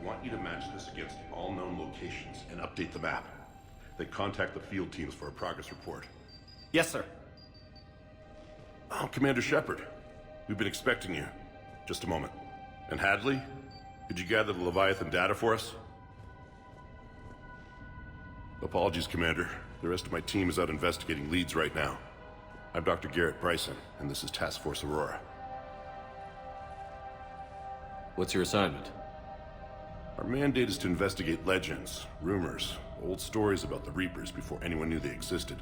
want you to match this against all known locations and update the map. Then contact the field teams for a progress report. Yes, sir. Oh, Commander Shepard. We've been expecting you. Just a moment. And Hadley? Could you gather the Leviathan data for us? Apologies, Commander. The rest of my team is out investigating leads right now. I'm Dr. Garrett Bryson, and this is Task Force Aurora. What's your assignment? Our mandate is to investigate legends, rumors, old stories about the Reapers before anyone knew they existed.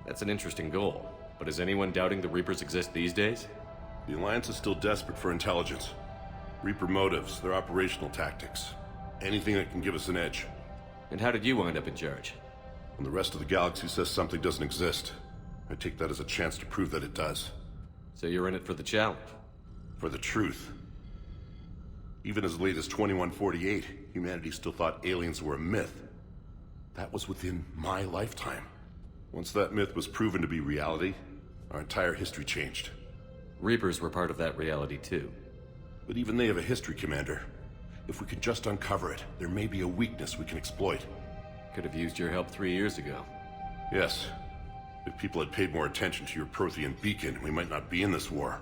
That's an interesting goal. But is anyone doubting the Reapers exist these days? The Alliance is still desperate for intelligence. Reaper motives, their operational tactics. Anything that can give us an edge. And how did you wind up in charge? When the rest of the galaxy says something doesn't exist, I take that as a chance to prove that it does. So you're in it for the challenge? For the truth. Even as late as 2148, humanity still thought aliens were a myth. That was within my lifetime. Once that myth was proven to be reality, our entire history changed. Reapers were part of that reality too. But even they have a history, Commander. If we could just uncover it, there may be a weakness we can exploit. Could have used your help 3 years ago. Yes. If people had paid more attention to your Prothean beacon, we might not be in this war.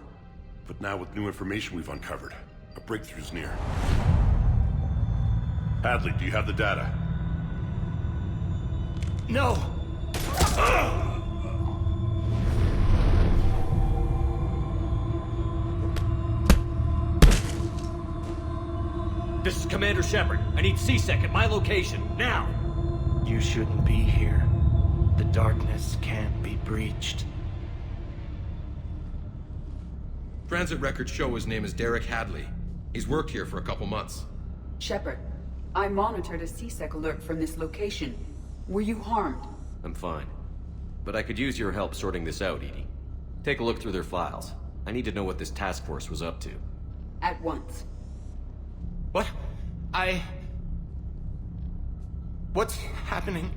But now with new information we've uncovered, a breakthrough's near. Hadley, do you have the data? No! This is Commander Shepard. I need C-Sec at my location, now! You shouldn't be here. The darkness can't be breached. Transit records show his name is Derek Hadley. He's worked here for a couple months. Shepard, I monitored a C-Sec alert from this location. Were you harmed? I'm fine. But I could use your help sorting this out, Edie. Take a look through their files. I need to know what this task force was up to. At once. What? What's happening?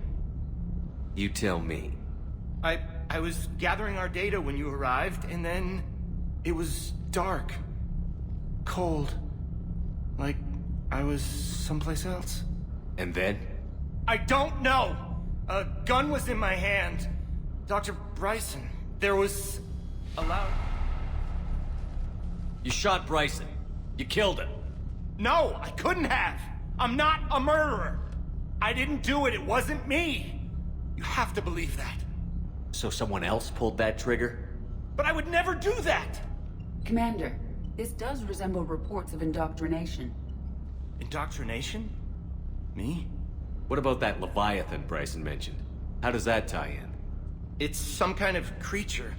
You tell me. I was gathering our data when you arrived, and then it was dark. Cold. Like I was someplace else. And then? I don't know! A gun was in my hand. Dr. Bryson, there was a loud... You shot Bryson. You killed him. No, I couldn't have! I'm not a murderer! I didn't do it, it wasn't me! You have to believe that. So someone else pulled that trigger? But I would never do that! Commander, this does resemble reports of indoctrination. Indoctrination? Me? What about that Leviathan Bryson mentioned? How does that tie in? It's some kind of creature.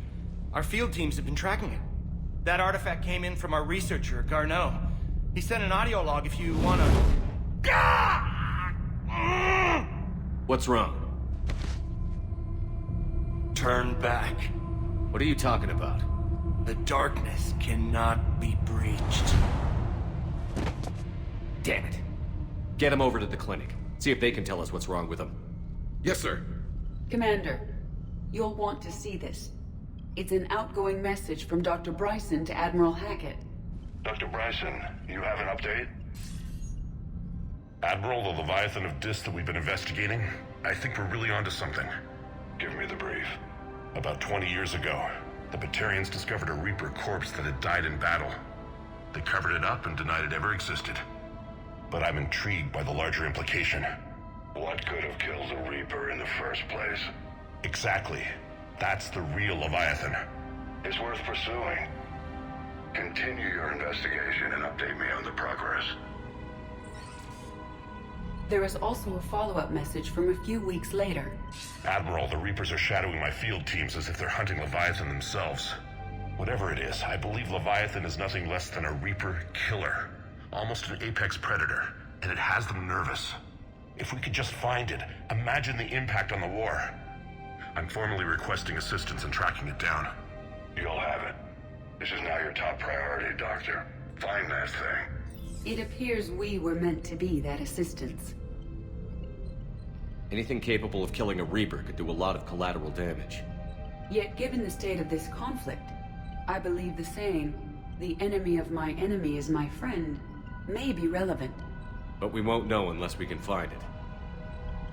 Our field teams have been tracking it. That artifact came in from our researcher, Garneau. He sent an audio log if you wanna... What's wrong? Turn back. What are you talking about? The darkness cannot be breached. Damn it. Get him over to the clinic. See if they can tell us what's wrong with him. Yes, sir. Commander, you'll want to see this. It's an outgoing message from Dr. Bryson to Admiral Hackett. Dr. Bryson, you have an update? Admiral, the Leviathan of Dis that we've been investigating, I think we're really onto something. Give me the brief. About 20 years ago, the Batarians discovered a Reaper corpse that had died in battle. They covered it up and denied it ever existed. But I'm intrigued by the larger implication. What could have killed the Reaper in the first place? Exactly. That's the real Leviathan. It's worth pursuing. Continue your investigation and update me on the progress. There is also a follow-up message from a few weeks later. Admiral, the Reapers are shadowing my field teams as if they're hunting Leviathan themselves. Whatever it is, I believe Leviathan is nothing less than a Reaper killer. Almost an apex predator, and it has them nervous. If we could just find it, imagine the impact on the war. I'm formally requesting assistance in tracking it down. You'll have it. This is now your top priority, Doctor. Find that thing. It appears we were meant to be that assistance. Anything capable of killing a Reaper could do a lot of collateral damage. Yet given the state of this conflict, I believe the saying, "The enemy of my enemy is my friend," may be relevant. But we won't know unless we can find it.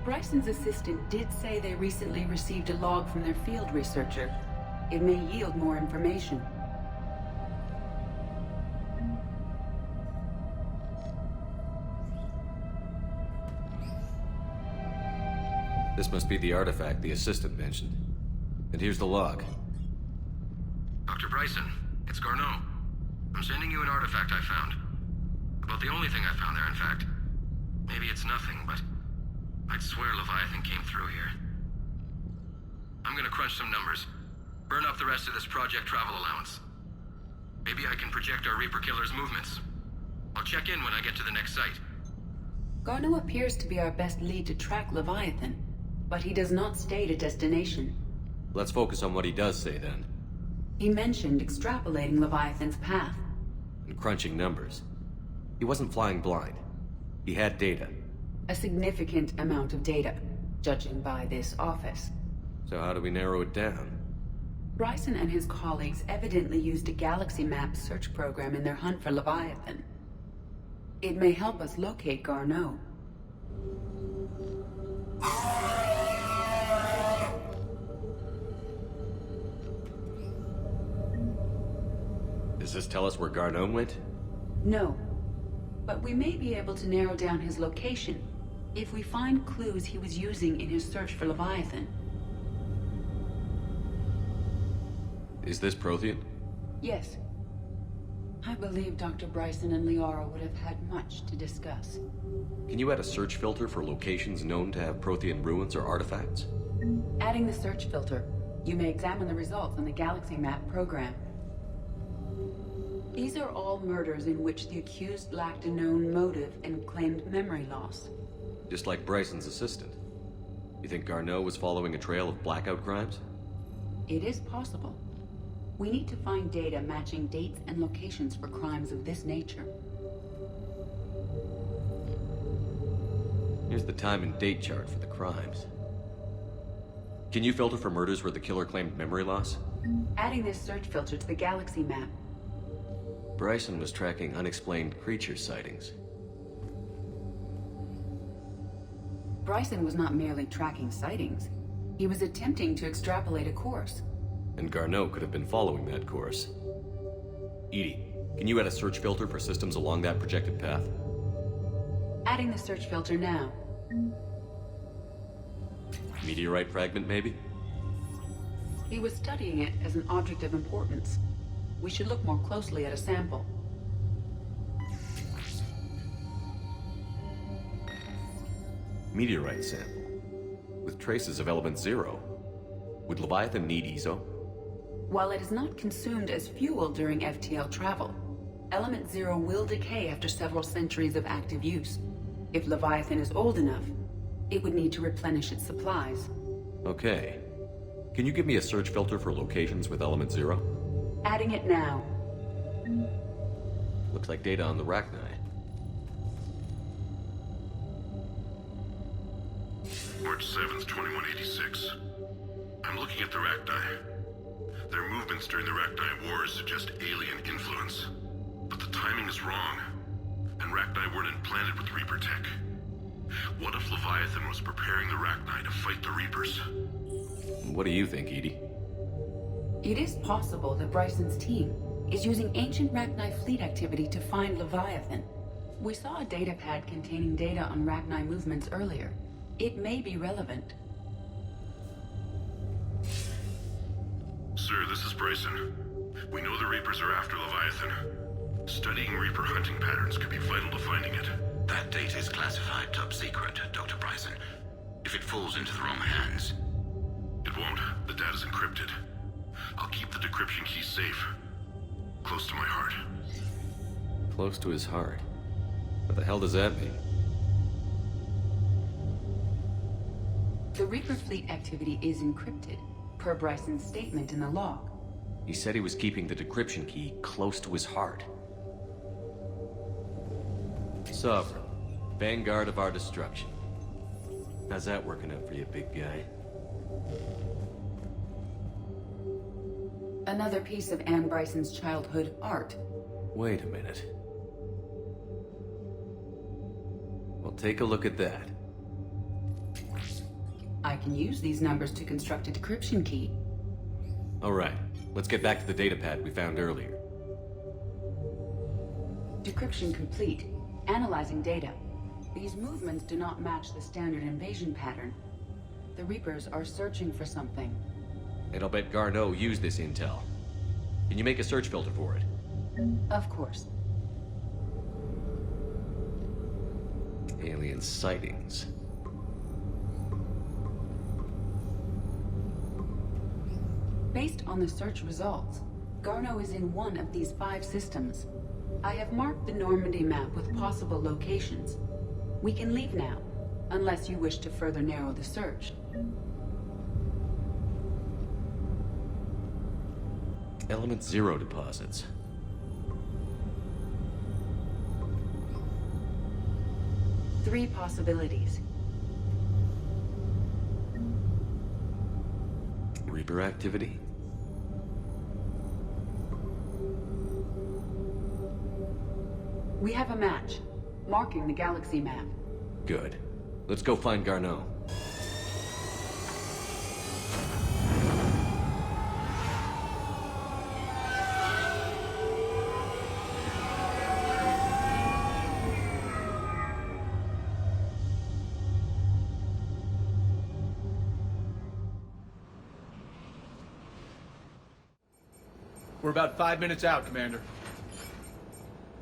Bryson's assistant did say they recently received a log from their field researcher. It may yield more information. This must be the artifact the assistant mentioned. And here's the log. Dr. Bryson, it's Garneau. I'm sending you an artifact I found. About the only thing I found there, in fact. Maybe it's nothing, but I'd swear Leviathan came through here. I'm gonna crunch some numbers. Burn up the rest of this project travel allowance. Maybe I can project our Reaper Killer's movements. I'll check in when I get to the next site. Garneau appears to be our best lead to track Leviathan, but he does not state a destination. Let's focus on what he does say then. He mentioned extrapolating Leviathan's path. And crunching numbers. He wasn't flying blind. He had data. A significant amount of data, judging by this office. So how do we narrow it down? Bryson and his colleagues evidently used a galaxy map search program in their hunt for Leviathan. It may help us locate Garneau. Does this tell us where Garneau went? No. But we may be able to narrow down his location if we find clues he was using in his search for Leviathan. Is this Prothean? Yes. I believe Dr. Bryson and Liara would have had much to discuss. Can you add a search filter for locations known to have Prothean ruins or artifacts? Adding the search filter, you may examine the results on the galaxy map program. These are all murders in which the accused lacked a known motive and claimed memory loss. Just like Bryson's assistant. You think Garneau was following a trail of blackout crimes? It is possible. We need to find data matching dates and locations for crimes of this nature. Here's the time and date chart for the crimes. Can you filter for murders where the killer claimed memory loss? Adding this search filter to the galaxy map. Bryson was tracking unexplained creature sightings. Bryson was not merely tracking sightings. He was attempting to extrapolate a course. And Garneau could have been following that course. Edie, can you add a search filter for systems along that projected path? Adding the search filter now. Meteorite fragment, maybe? He was studying it as an object of importance. We should look more closely at a sample. Meteorite sample. With traces of element 0. Would Leviathan need ESO? While it is not consumed as fuel during FTL travel, element 0 will decay after several centuries of active use. If Leviathan is old enough, it would need to replenish its supplies. Okay. Can you give me a search filter for locations with element 0? Adding it now. Looks like data on the Rachni. March 7th, 2186. I'm looking at the Rachni. Their movements during the Rachni Wars suggest alien influence. But the timing is wrong. And Rachni weren't implanted with Reaper tech. What if Leviathan was preparing the Rachni to fight the Reapers? What do you think, Edie? It is possible that Bryson's team is using ancient Rachni fleet activity to find Leviathan. We saw a datapad containing data on Rachni movements earlier. It may be relevant. Sir, this is Bryson. We know the Reapers are after Leviathan. Studying Reaper hunting patterns could be vital to finding it. That data is classified top secret, Dr. Bryson. If it falls into the wrong hands... It won't. The data's encrypted. I'll keep the decryption key safe. Close to my heart. Close to his heart. What the hell does that mean? The Reaper fleet activity is encrypted, per Bryson's statement in the log. He said he was keeping the decryption key close to his heart. Sovereign, vanguard of our destruction. How's that working out for you, big guy? Another piece of Anne Bryson's childhood art. Wait a minute. Well, take a look at that. I can use these numbers to construct a decryption key. Alright, let's get back to the datapad we found earlier. Decryption complete. Analyzing data. These movements do not match the standard invasion pattern. The Reapers are searching for something. And I'll bet Garneau used this intel. Can you make a search filter for it? Of course. Alien sightings. Based on the search results, Garneau is in one of these 5 systems. I have marked the Normandy map with possible locations. We can leave now, unless you wish to further narrow the search. Element 0 deposits. Three possibilities. Reaper activity? We have a match, marking the galaxy map. Good. Let's go find Garneau. We're about 5 minutes out, Commander.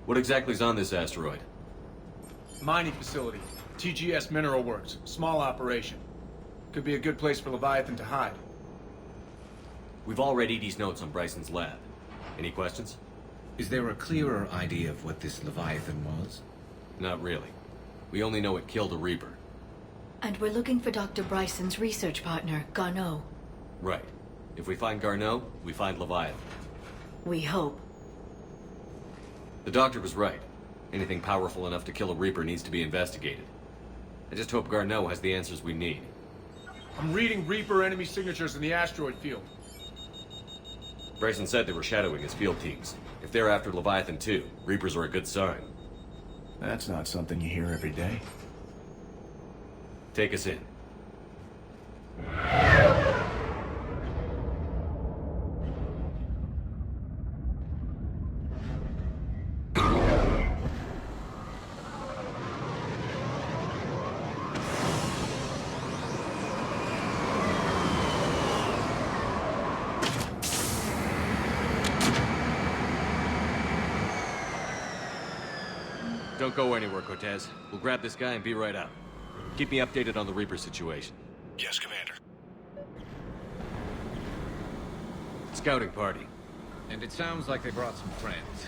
What exactly is on this asteroid? Mining facility. TGS Mineral Works. Small operation. Could be a good place for Leviathan to hide. We've all read Edie's notes on Bryson's lab. Any questions? Is there a clearer idea of what this Leviathan was? Not really. We only know it killed a Reaper. And we're looking for Dr. Bryson's research partner, Garneau. Right. If we find Garneau, we find Leviathan. We hope. The doctor was right. Anything powerful enough to kill a Reaper needs to be investigated. I just hope Garneau has the answers we need. I'm reading Reaper enemy signatures in the asteroid field. Bryson said they were shadowing his field teams. If they're after Leviathan too, Reapers are a good sign. That's not something you hear every day. Take us in. Don't go anywhere, Cortez. We'll grab this guy and be right out. Keep me updated on the Reaper situation. Yes, Commander. Scouting party. And it sounds like they brought some friends.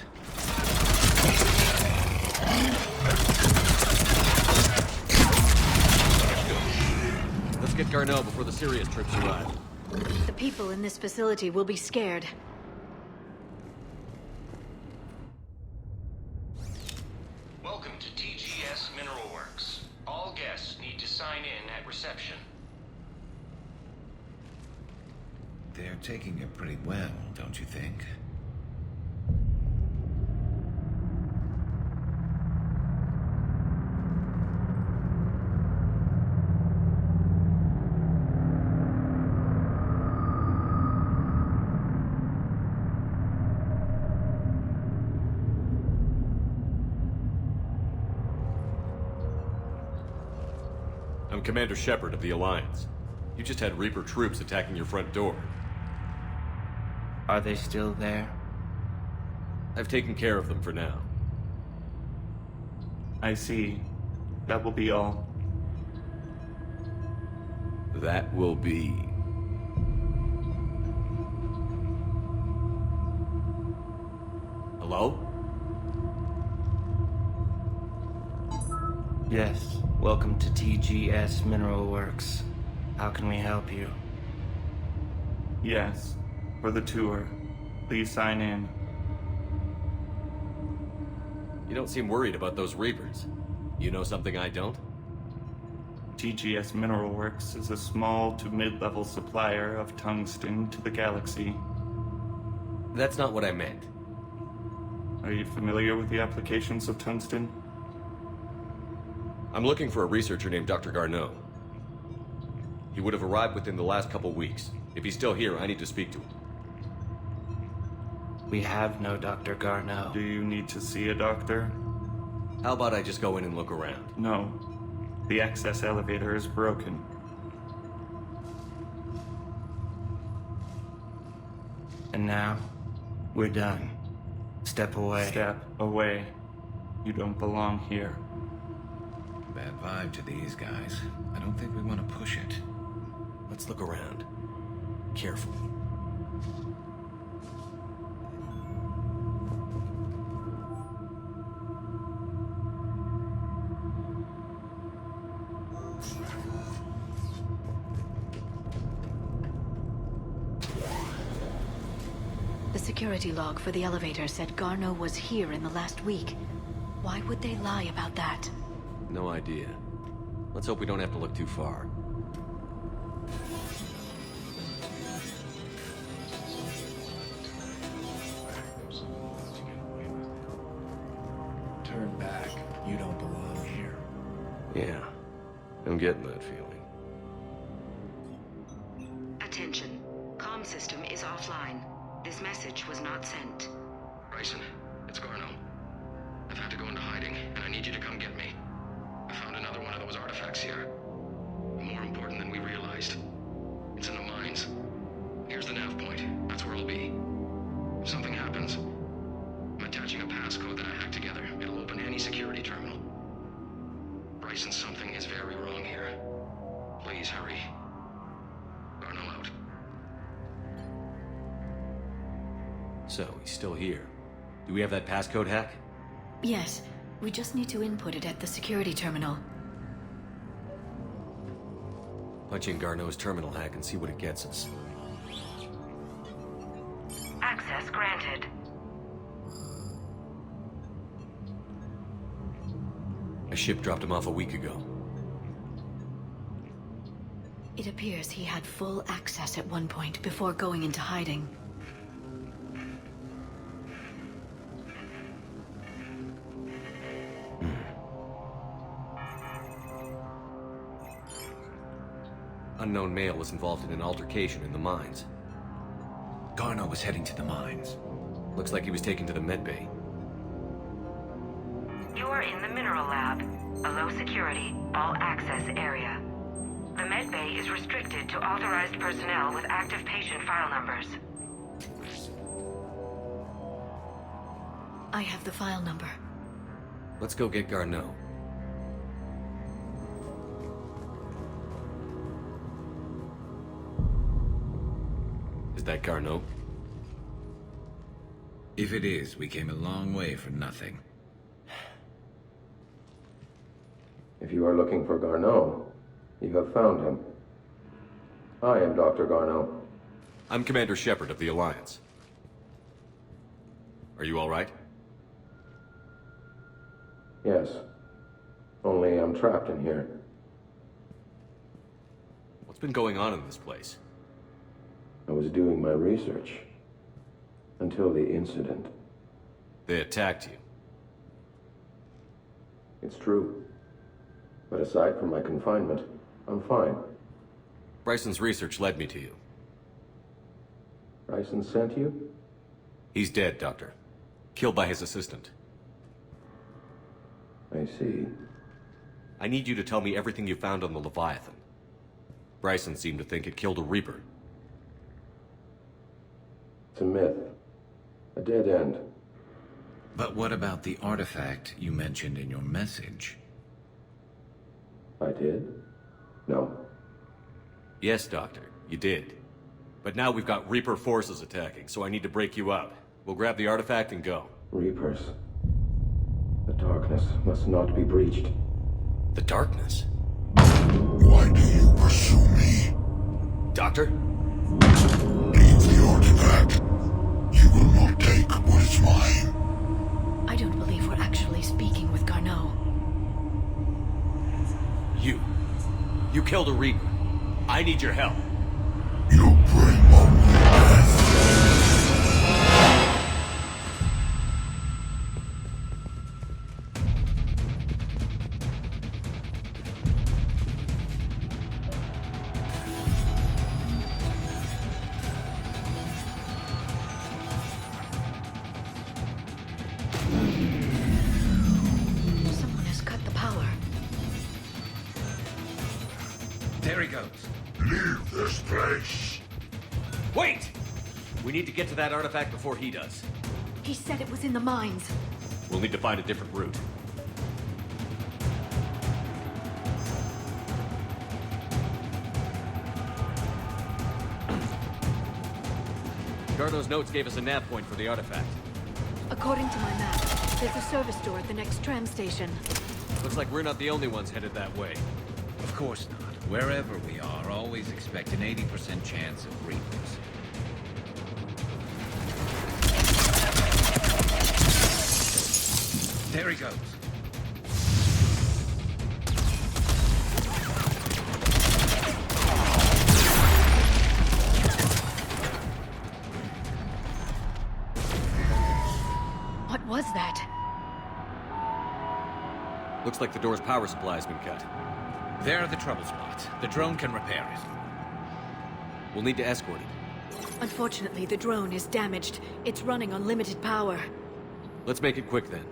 Let's get Garneau before the serious troops arrive. The people in this facility will be scared. Welcome to TGS Mineral Works. All guests need to sign in at reception. They're taking it pretty well, don't you think? I'm Commander Shepard of the Alliance. You just had Reaper troops attacking your front door. Are they still there? I've taken care of them for now. I see. That will be all. That will be... Hello? Yes. Welcome to TGS Mineral Works. How can we help you? Yes. For the tour. Please sign in. You don't seem worried about those Reapers. You know something I don't? TGS Mineral Works is a small to mid-level supplier of tungsten to the galaxy. That's not what I meant. Are you familiar with the applications of tungsten? I'm looking for a researcher named Dr. Garneau. He would have arrived within the last couple weeks. If he's still here, I need to speak to him. We have no Dr. Garneau. Do you need to see a doctor? How about I just go in and look around? No. The access elevator is broken. And now, we're done. Step away. Step away. You don't belong here. Bad vibe to these guys. I don't think we want to push it. Let's look around. Carefully. The security log for the elevator said Garneau was here in the last week. Why would they lie about that? No idea. Let's hope we don't have to look too far. Turn back. You don't belong here. Yeah, I'm getting that feeling. Attention. Comm system is offline. This message was not sent. Bryson, it's Garneau. I've had to go into hiding, and I need you to come get me. I found another one of those artifacts here. More important than we realized. It's in the mines. Here's the nav point. That's where I'll be. If something happens, I'm attaching a passcode that I hacked together. It'll open any security terminal. Bryson, something is very wrong here. Please hurry. Garneau out. So, he's still here. Do we have that passcode hack? Yes, we just need to input it at the security terminal. Punch in Garneau's terminal hack and see what it gets us. Access granted. A ship dropped him off a week ago. It appears he had full access at one point before going into hiding. Unknown male was involved in an altercation in the mines. Garneau was heading to the mines. Looks like he was taken to the medbay. You are in the mineral lab, a low security, all access area. The medbay is restricted to authorized personnel with active patient file numbers. I have the file number. Let's go get Garneau. Is that Garneau? If it is, we came a long way for nothing. If you are looking for Garneau, you have found him. I am Dr. Garneau. I'm Commander Shepard of the Alliance. Are you all right? Yes. Only I'm trapped in here. What's been going on in this place? I was doing my research. Until the incident. They attacked you. It's true. But aside from my confinement, I'm fine. Bryson's research led me to you. Bryson sent you? He's dead, Doctor. Killed by his assistant. I see. I need you to tell me everything you found on the Leviathan. Bryson seemed to think it killed a Reaper. It's a myth. A dead end. But what about the artifact you mentioned in your message? I did? No. Yes, Doctor, you did. But now we've got Reaper forces attacking, so I need to break you out. We'll grab the artifact and go. Reapers. The darkness must not be breached. The darkness? Why do you pursue me? Doctor? Leave the artifact. You will not take what is mine. I don't believe we're actually speaking with Garneau. You killed a Reaper. I need your help. You bring only death. Someone has cut the power. There he goes. Leave this place! Wait! We need to get to that artifact before he does. He said it was in the mines. We'll need to find a different route. Garno's notes gave us a nav point for the artifact. According to my map, there's a service door at the next tram station. Looks like we're not the only ones headed that way. Of course not. Wherever we are, always expect an 80% chance of Reapers. There he goes. What was that? Looks like the door's power supply has been cut. There are the trouble spots. The drone can repair it. We'll need to escort it. Unfortunately, the drone is damaged. It's running on limited power. Let's make it quick then.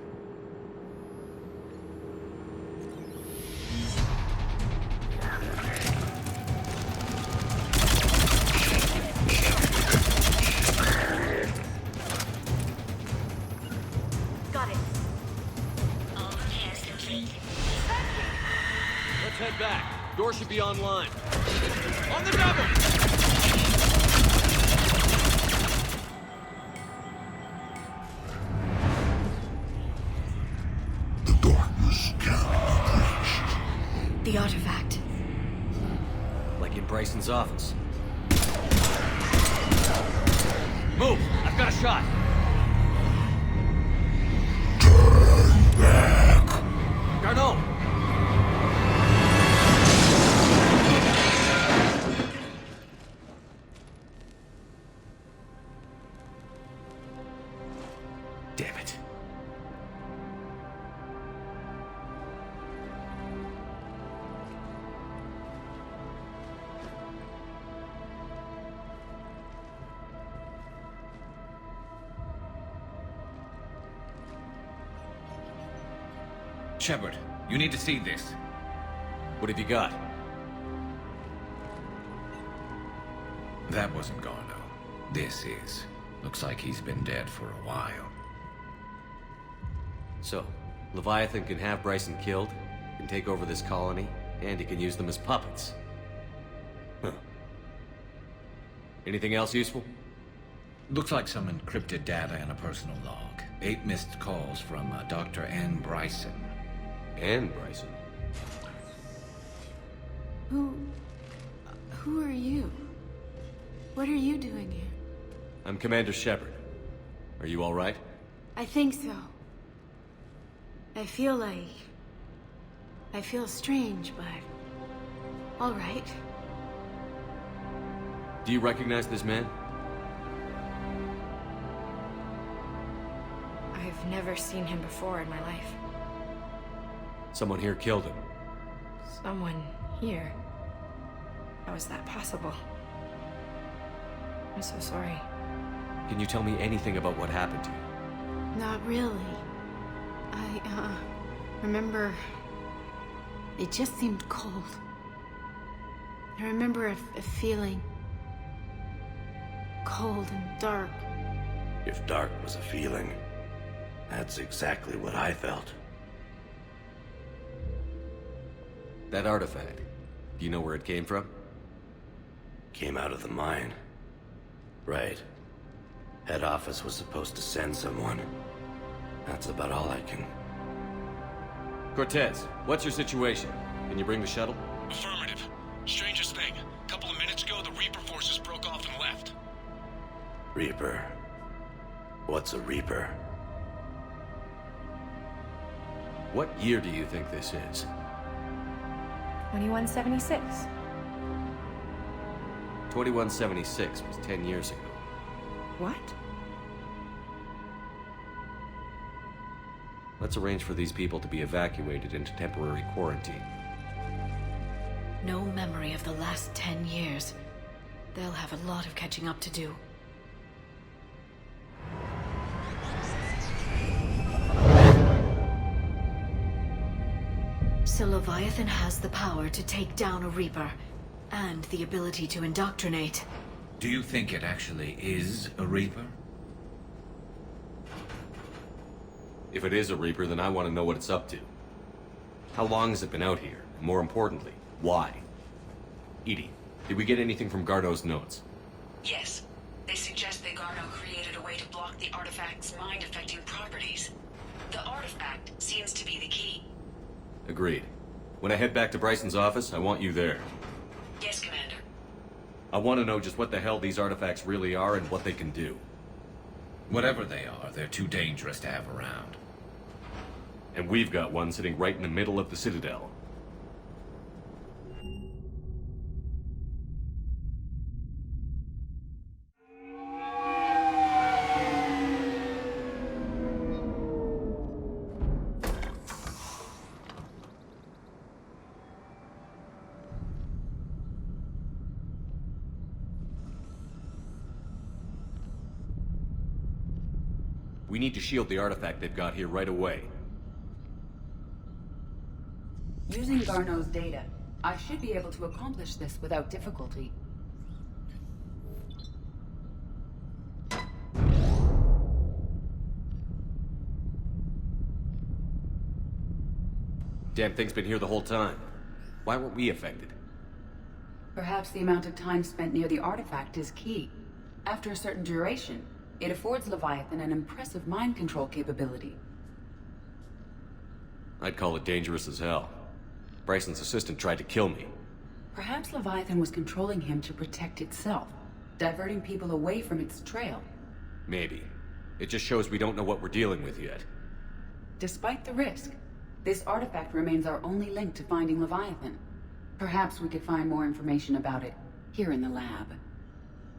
Got it. Let's head back. Door should be online. On the double! The artifact. Like in Bryson's office. Move! I've got a shot! Turn back! Garneau! Damn it. Shepard, you need to see this. What have you got? That wasn't Garno. This is. Looks like he's been dead for a while. So, Leviathan can have Bryson killed, can take over this colony, and he can use them as puppets. Huh. Anything else useful? Looks like some encrypted data and a personal log. 8 missed calls from Dr. Ann Bryson. Ann Bryson? Who are you? What are you doing here? I'm Commander Shepard. Are you all right? I think so. I feel strange, but all right. Do you recognize this man? I've never seen him before in my life. Someone here killed him. Someone here? How is that possible? I'm so sorry. Can you tell me anything about what happened to you? Not really. I remember it just seemed cold. I remember a feeling cold and dark. If dark was a feeling, that's exactly what I felt. That artifact, do you know where it came from? Came out of the mine. Right. Head office was supposed to send someone. That's about all I can... Cortez, what's your situation? Can you bring the shuttle? Affirmative. Strangest thing. A couple of minutes ago, the Reaper forces broke off and left. Reaper? What's a Reaper? What year do you think this is? 2176. 2176 was 10 years ago. What? Let's arrange for these people to be evacuated into temporary quarantine. No memory of the last 10 years. They'll have a lot of catching up to do. So Leviathan has the power to take down a Reaper, and the ability to indoctrinate. Do you think it actually is a Reaper? If it is a Reaper, then I want to know what it's up to. How long has it been out here? And more importantly, why? Edie, did we get anything from Garneau's notes? Yes. They suggest that Garneau created a way to block the artifact's mind-affecting properties. The artifact seems to be the key. Agreed. When I head back to Bryson's office, I want you there. Yes, Commander. I want to know just what the hell these artifacts really are and what they can do. Whatever they are, they're too dangerous to have around. And we've got one sitting right in the middle of the Citadel. We need to shield the artifact they've got here right away. Using Garneau's data, I should be able to accomplish this without difficulty. Damn thing's been here the whole time. Why weren't we affected? Perhaps the amount of time spent near the artifact is key. After a certain duration, it affords Leviathan an impressive mind control capability. I'd call it dangerous as hell. Bryson's assistant tried to kill me. Perhaps Leviathan was controlling him to protect itself, diverting people away from its trail. Maybe. It just shows we don't know what we're dealing with yet. Despite the risk, this artifact remains our only link to finding Leviathan. Perhaps we could find more information about it here in the lab.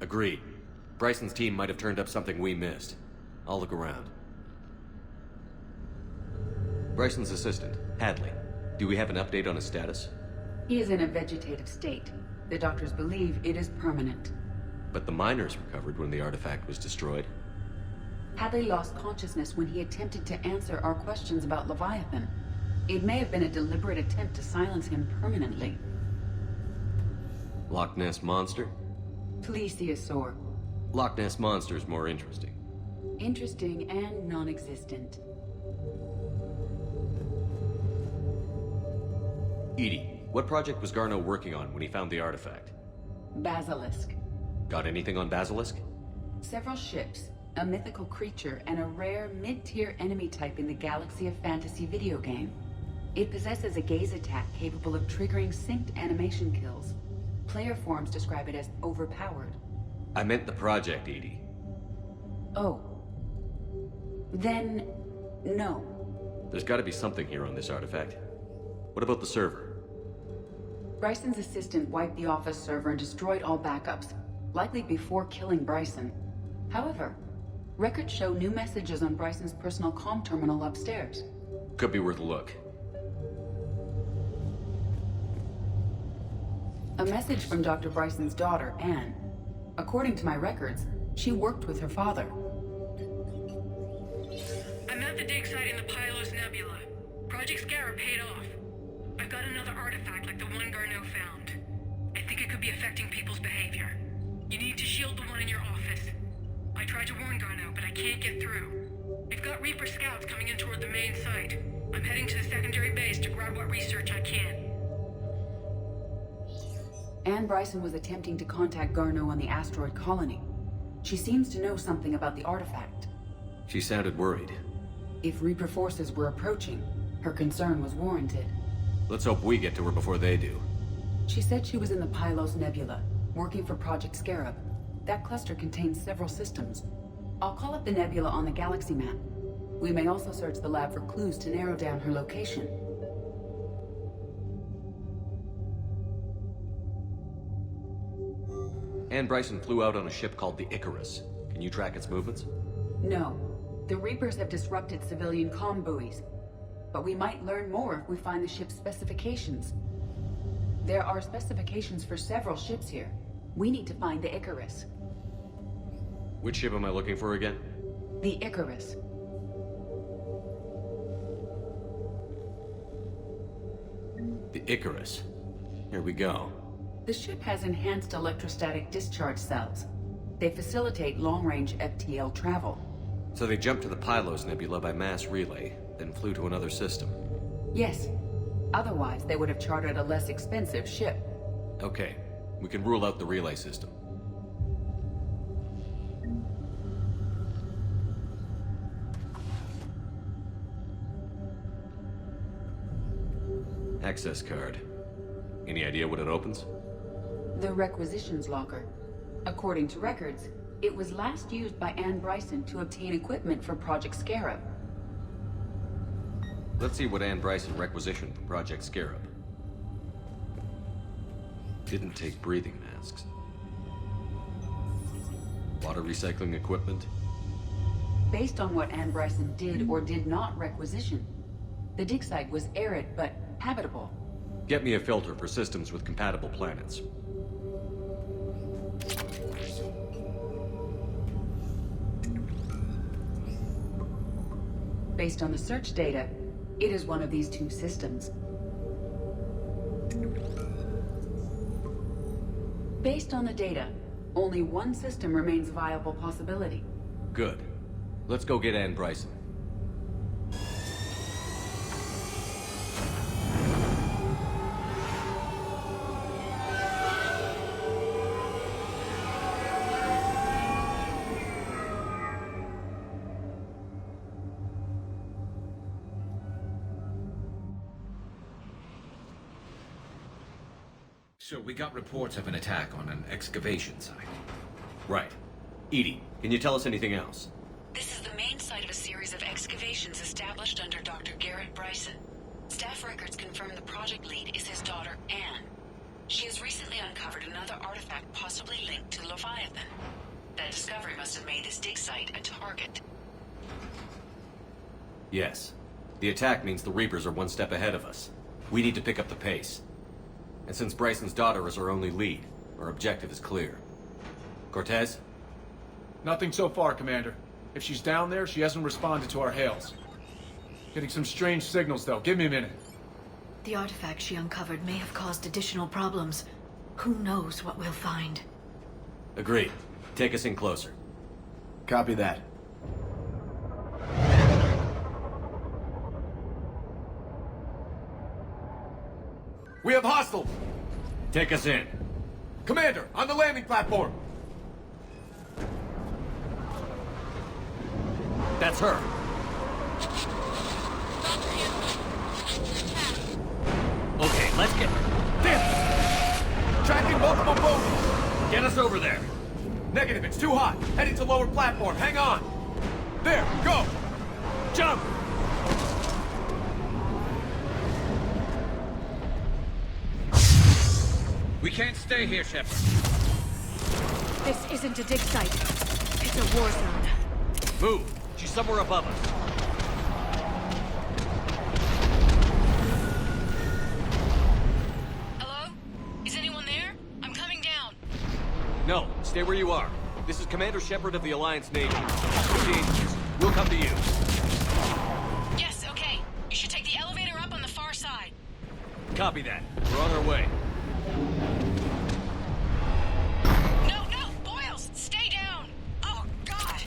Agreed. Bryson's team might have turned up something we missed. I'll look around. Bryson's assistant, Hadley. Do we have an update on his status? He is in a vegetative state. The doctors believe it is permanent. But the miners recovered when the artifact was destroyed. Hadley lost consciousness when he attempted to answer our questions about Leviathan. It may have been a deliberate attempt to silence him permanently. Loch Ness Monster? Plesiosaur. Loch Ness Monster is more interesting. Interesting and non-existent. Edie, what project was Garneau working on when he found the artifact? Basilisk. Got anything on Basilisk? Several ships, a mythical creature, and a rare mid-tier enemy type in the Galaxy of Fantasy video game. It possesses a gaze attack capable of triggering synced animation kills. Player forums describe it as overpowered. I meant the project, Edie. Oh. Then, no. There's got to be something here on this artifact. What about the server? Bryson's assistant wiped the office server and destroyed all backups, likely before killing Bryson. However, records show new messages on Bryson's personal comm terminal upstairs. Could be worth a look. A message from Dr. Bryson's daughter, Anne. According to my records, she worked with her father. I'm at the dig site in the Pylos Nebula. Project Scarab paid off. I've got another artifact like the one Garneau found. I think it could be affecting people's behavior. You need to shield the one in your office. I tried to warn Garneau, but I can't get through. We've got Reaper scouts coming in toward the main site. I'm heading to the secondary base to grab what research I can. Anne Bryson was attempting to contact Garneau on the asteroid colony. She seems to know something about the artifact. She sounded worried. If Reaper forces were approaching, her concern was warranted. Let's hope we get to her before they do. She said she was in the Pylos Nebula, working for Project Scarab. That cluster contains several systems. I'll call up the nebula on the galaxy map. We may also search the lab for clues to narrow down her location. Anne Bryson flew out on a ship called the Icarus. Can you track its movements? No. The Reapers have disrupted civilian comm buoys. But we might learn more if we find the ship's specifications. There are specifications for several ships here. We need to find the Icarus. Which ship am I looking for again? The Icarus. ' Icarus. Here we go. The ship has enhanced electrostatic discharge cells. They facilitate long-range FTL travel. So they jumped to the Pylos Nebula by mass relay, then flew to another system. Yes. Otherwise, they would have chartered a less expensive ship. Okay, we can rule out the relay system. Access card. Any idea what it opens? The requisitions locker. According to records, it was last used by Anne Bryson to obtain equipment for Project Scarab. Let's see what Anne Bryson requisitioned for Project Scarab. Didn't take breathing masks. Water recycling equipment. Based on what Anne Bryson did or did not requisition, the dig site was arid but habitable. Get me a filter for systems with compatible planets. Based on the search data, it is one of these two systems. Based on the data, only one system remains a viable possibility. Good. Let's go get Anne Bryson. So we got reports of an attack on an excavation site. Right. Edie, can you tell us anything else? This is the main site of a series of excavations established under Dr. Garrett Bryson. Staff records confirm the project lead is his daughter, Anne. She has recently uncovered another artifact possibly linked to Leviathan. That discovery must have made this dig site a target. Yes. The attack means the Reapers are one step ahead of us. We need to pick up the pace. And since Bryson's daughter is our only lead, our objective is clear. Cortez? Nothing so far, Commander. If she's down there, she hasn't responded to our hails. Getting some strange signals, though. Give me a minute. The artifact she uncovered may have caused additional problems. Who knows what we'll find? Agreed. Take us in closer. Copy that. We have hostiles! Take us in. Commander, on the landing platform! That's her. Okay, let's get her. Damn! Tracking multiple bogies! Get us over there. Negative, it's too hot. Heading to lower platform, hang on! There, go! Jump! We can't stay here, Shepard. This isn't a dig site. It's a war zone. Move! She's somewhere above us. Hello? Is anyone there? I'm coming down. No, stay where you are. This is Commander Shepard of the Alliance Navy. Dangerous. We'll come to you. Yes, okay. You should take the elevator up on the far side. Copy that. We're on our way. No, Boyles! Stay down! Oh, God!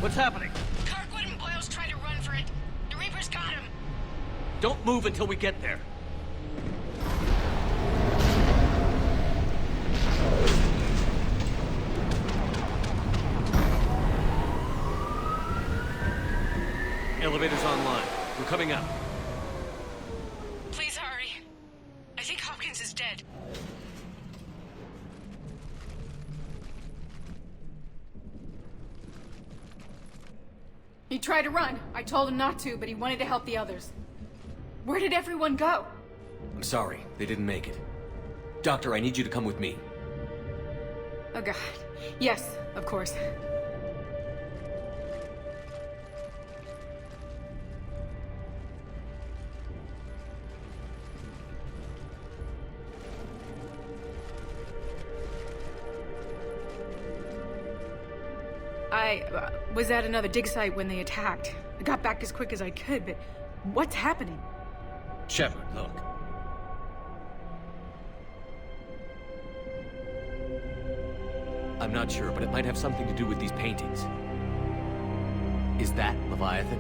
What's happening? Kirkwood and Boyles tried to run for it. The Reapers got him. Don't move until we get there. Elevator's online. We're coming up. Please hurry. I think Hopkins is dead. He tried to run. I told him not to, but he wanted to help the others. Where did everyone go? I'm sorry. They didn't make it. Doctor, I need you to come with me. Oh, God. Yes, of course. I was at another dig site when they attacked. I got back as quick as I could, but what's happening? Shepard, look. I'm not sure, but it might have something to do with these paintings. Is that Leviathan?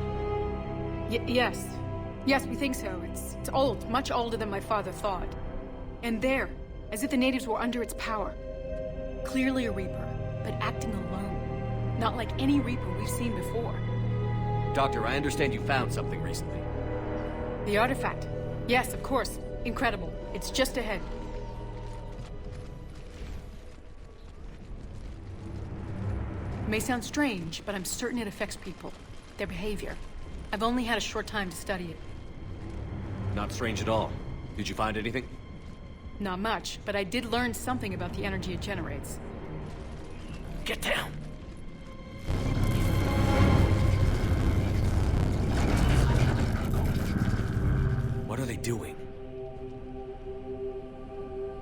Yes. Yes, we think so. It's old, much older than my father thought. And there, as if the natives were under its power. Clearly a Reaper, but acting alone. Not like any Reaper we've seen before. Doctor, I understand you found something recently. The artifact. Yes, of course. Incredible. It's just ahead. It may sound strange, but I'm certain it affects people. Their behavior. I've only had a short time to study it. Not strange at all. Did you find anything? Not much, but I did learn something about the energy it generates. Get down! What are they doing?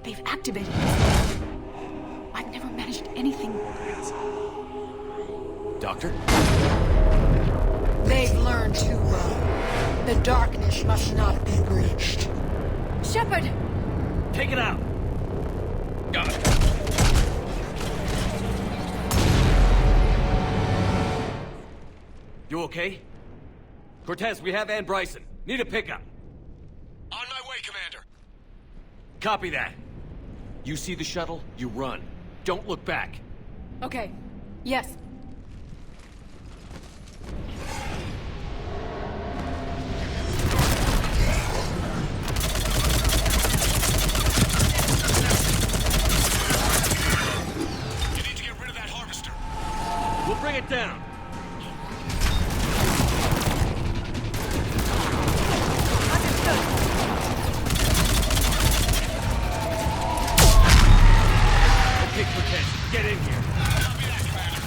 They've activated it. I've never managed anything. Doctor? They've learned too well. The darkness must not be breached. Shepard! Take it out! Got it. You okay? Cortez, we have Ann Bryson. Need a pickup. On my way, Commander. Copy that. You see the shuttle, you run. Don't look back. Okay. Yes. You need to get rid of that harvester. We'll bring it down. Okay, Cortez, get in here. Copy that, Commander.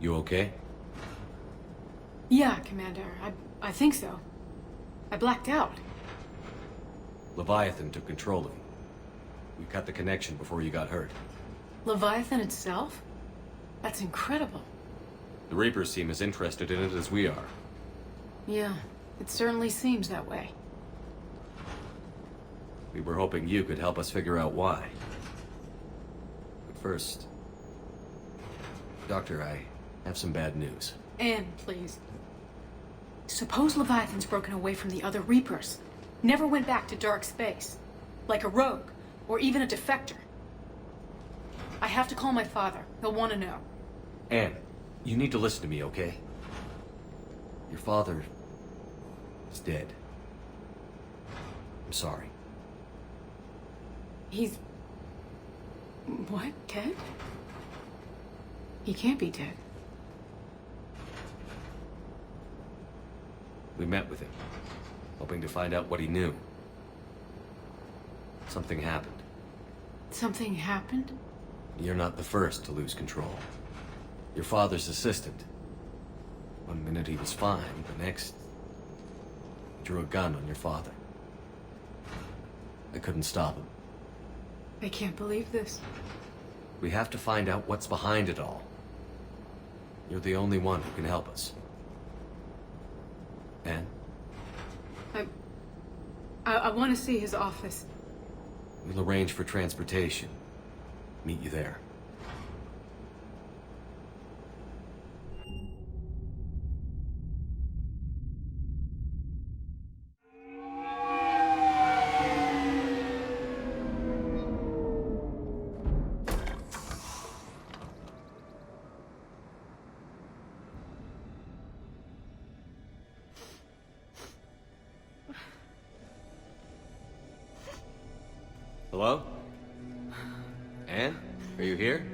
You okay? Yeah, Commander. I think so. I blacked out. Leviathan took control of you. We cut the connection before you got hurt. Leviathan itself? That's incredible. The Reapers seem as interested in it as we are. Yeah, it certainly seems that way. We were hoping you could help us figure out why. But first... Doctor, I have some bad news. Anne, please. Suppose Leviathan's broken away from the other Reapers. Never went back to dark space. Like a rogue, or even a defector. I have to call my father. He'll want to know. Anne, you need to listen to me, okay? Your father... is dead. I'm sorry. He's... what? Dead? He can't be dead. We met with him, hoping to find out what he knew. Something happened. Something happened? You're not the first to lose control. Your father's assistant. One minute he was fine, the next... drew a gun on your father. I couldn't stop him. I can't believe this. We have to find out what's behind it all. You're the only one who can help us. Anne? I want to see his office. We'll arrange for transportation. Meet you there. Hello? Anne? Are you here?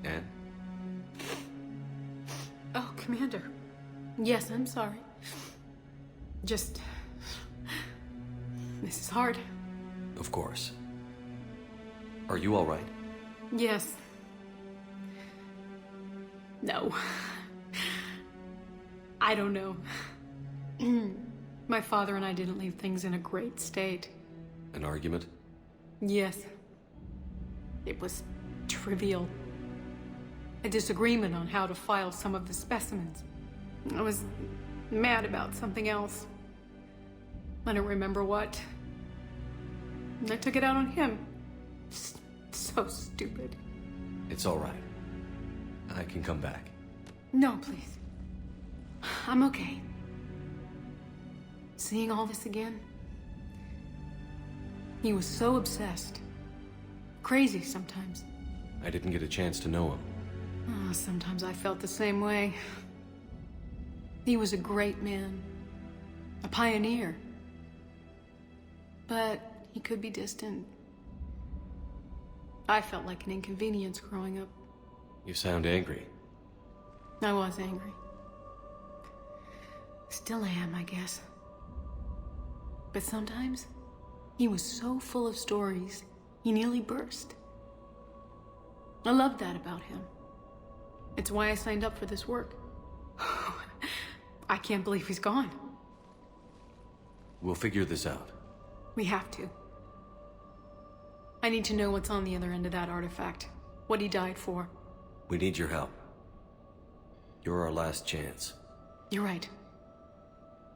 Anne? Yes, I'm sorry. Just... This is hard. Of course. Are you all right? Yes. No. I don't know. My father and I didn't leave things in a great state. An argument? Yes. It was trivial. A disagreement on how to file some of the specimens. I was mad about something else. I don't remember what. And I took it out on him. So stupid. It's all right. I can come back. No, please. I'm okay. Seeing all this again? He was so obsessed. Crazy sometimes. I didn't get a chance to know him. Oh, sometimes I felt the same way. He was a great man. A pioneer. But he could be distant. I felt like an inconvenience growing up. You sound angry. I was angry. Still am, I guess. But sometimes, he was so full of stories, he nearly burst. I loved that about him. It's why I signed up for this work. I can't believe he's gone. We'll figure this out. We have to. I need to know what's on the other end of that artifact. What he died for. We need your help. You're our last chance. You're right.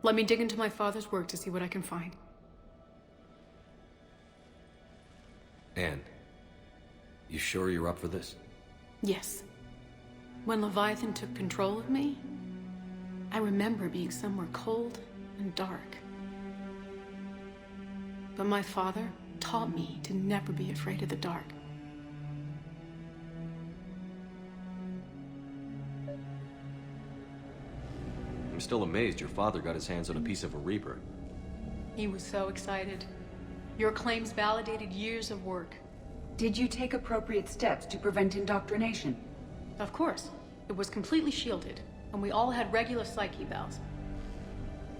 Let me dig into my father's work to see what I can find. Anne, you sure you're up for this? Yes. When Leviathan took control of me, I remember being somewhere cold and dark. But my father taught me to never be afraid of the dark. I'm still amazed your father got his hands on a piece of a Reaper. He was so excited. Your claims validated years of work. Did you take appropriate steps to prevent indoctrination? Of course. It was completely shielded, and we all had regular psych evals.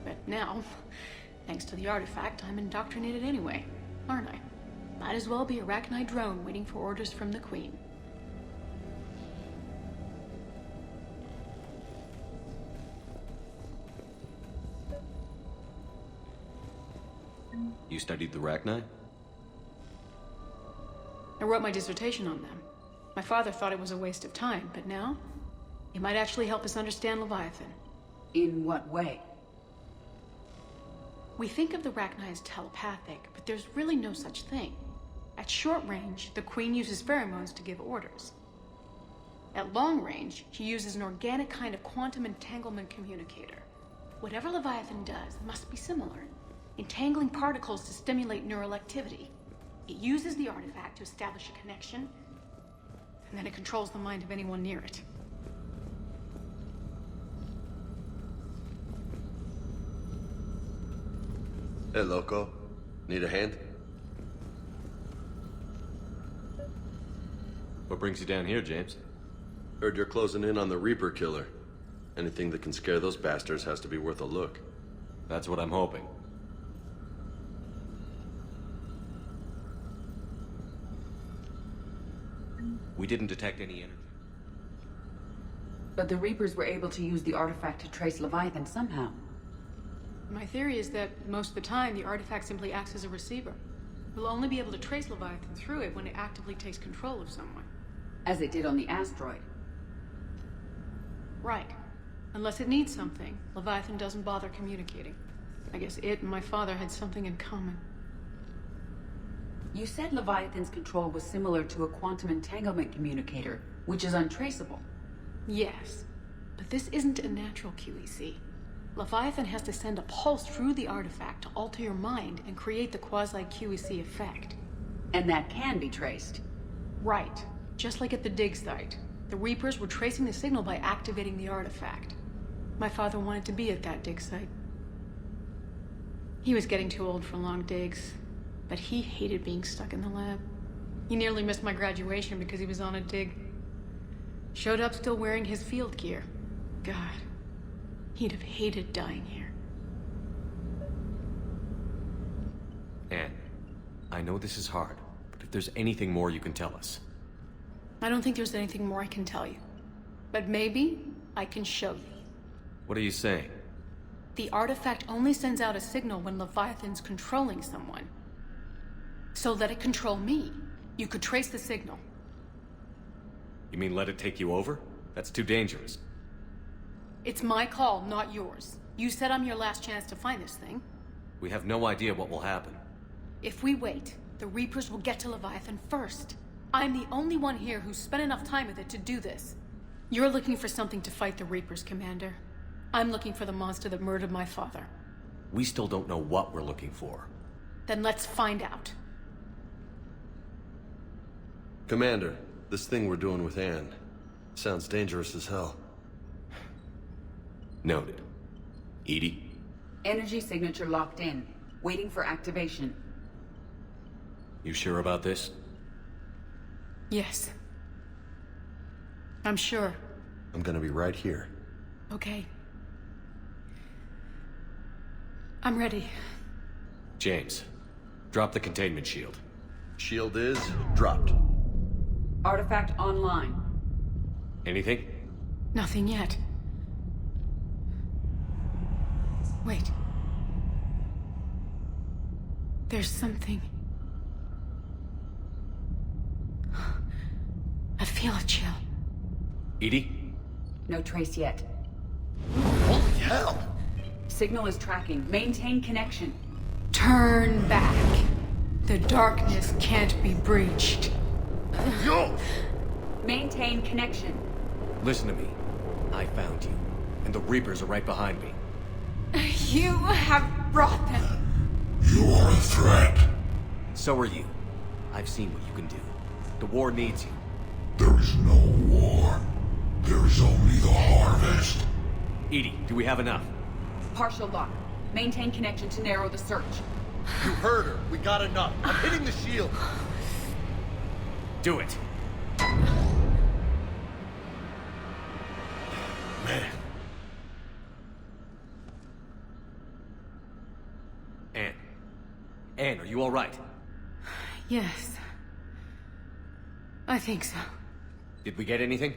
But now, thanks to the artifact, I'm indoctrinated anyway, aren't I? Might as well be a Arachnid drone waiting for orders from the Queen. You studied the Arachnid? I wrote my dissertation on them. My father thought it was a waste of time, but now, it might actually help us understand Leviathan. In what way? We think of the Arachnid as telepathic, but there's really no such thing. At short range, the Queen uses pheromones to give orders. At long range, she uses an organic kind of quantum entanglement communicator. Whatever Leviathan does must be similar, entangling particles to stimulate neural activity. It uses the artifact to establish a connection, and then it controls the mind of anyone near it. Hey, Loco. Need a hand? What brings you down here, James? Heard you're closing in on the Reaper killer. Anything that can scare those bastards has to be worth a look. That's what I'm hoping. We didn't detect any energy. But the Reapers were able to use the artifact to trace Leviathan somehow. My theory is that most of the time, the artifact simply acts as a receiver. We'll only be able to trace Leviathan through it when it actively takes control of someone. As it did on the asteroid. Right. Unless it needs something, Leviathan doesn't bother communicating. I guess it and my father had something in common. You said Leviathan's control was similar to a quantum entanglement communicator, which is untraceable. Yes, but this isn't a natural QEC. Leviathan has to send a pulse through the artifact to alter your mind and create the quasi-QEC effect. And that can be traced. Right. Just like at the dig site. The Reapers were tracing the signal by activating the artifact. My father wanted to be at that dig site. He was getting too old for long digs, but he hated being stuck in the lab. He nearly missed my graduation because he was on a dig. Showed up still wearing his field gear. God. He'd have hated dying here. Anne, I know this is hard, but if there's anything more you can tell us. I don't think there's anything more I can tell you. But maybe I can show you. What are you saying? The artifact only sends out a signal when Leviathan's controlling someone. So let it control me. You could trace the signal. You mean let it take you over? That's too dangerous. It's my call, not yours. You said I'm your last chance to find this thing. We have no idea what will happen. If we wait, the Reapers will get to Leviathan first. I'm the only one here who's spent enough time with it to do this. You're looking for something to fight the Reapers, Commander. I'm looking for the monster that murdered my father. We still don't know what we're looking for. Then let's find out. Commander, this thing we're doing with Anne sounds dangerous as hell. Noted. Edie? Energy signature locked in. Waiting for activation. You sure about this? Yes. I'm sure. I'm gonna be right here. Okay. I'm ready. James, drop the containment shield. Shield is dropped. Artifact online. Anything? Nothing yet. Wait. There's something. I feel a chill. Edie? No trace yet. Holy hell! Signal is tracking. Maintain connection. Turn back. The darkness can't be breached. Yo! Maintain connection. Listen to me. I found you, and the Reapers are right behind me. You have brought them. You are a threat. So are you. I've seen what you can do. The war needs you. There is no war. There is only the harvest. Edie, do we have enough? Partial lock. Maintain connection to narrow the search. You heard her. We got enough. I'm hitting the shield. Do it. Man. Anne, are you all right? Yes. I think so. Did we get anything?